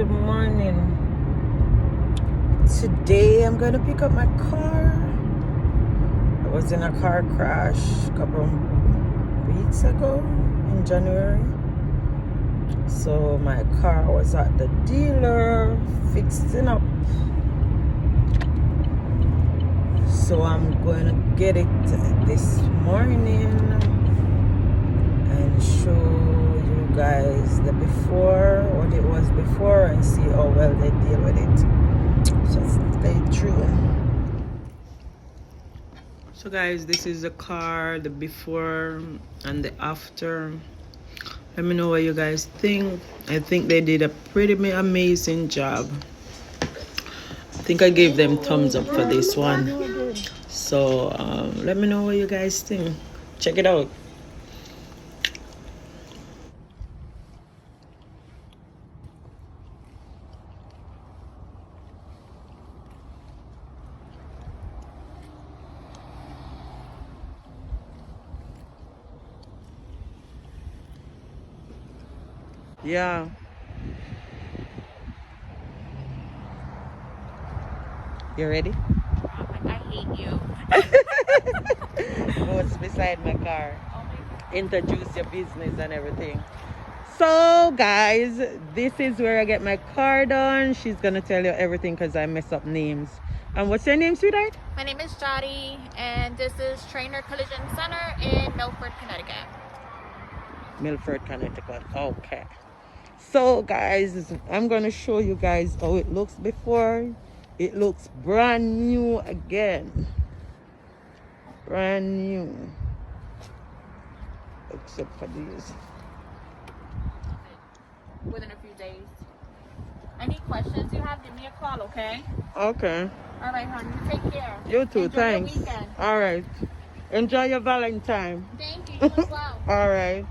good morning. Today I'm gonna pick up my car. I was in a car crash a couple of weeks ago in January. So my car was at the dealer fixing up. So I'm going to get it this morning and show you guys the before, what it was before, and see how well they deal with it. Just stay tuned. So guys, this is the car, the before and the after. Let me know what you guys think. I think they did a pretty amazing job. I think I gave them thumbs up for this one. So let me know what you guys think. Check it out. Yeah. You ready? I hate you. What's beside my car? Introduce your business and everything. So guys, this is where I get my car done. She's gonna tell you everything because I mess up names. And what's your name, sweetheart? My name is Jody, and this is Trainer Collision Center in Milford, Connecticut. Milford, Connecticut. Okay. So guys, I'm gonna show you guys how it looks before. It looks brand new again. Brand new. Except for these. Within a few days. Any questions you have, give me a call, okay? Okay. All right, honey. You take care. You too. Enjoy Thanks. your weekend. All right. Enjoy your Valentine. Thank you. You as well. All right.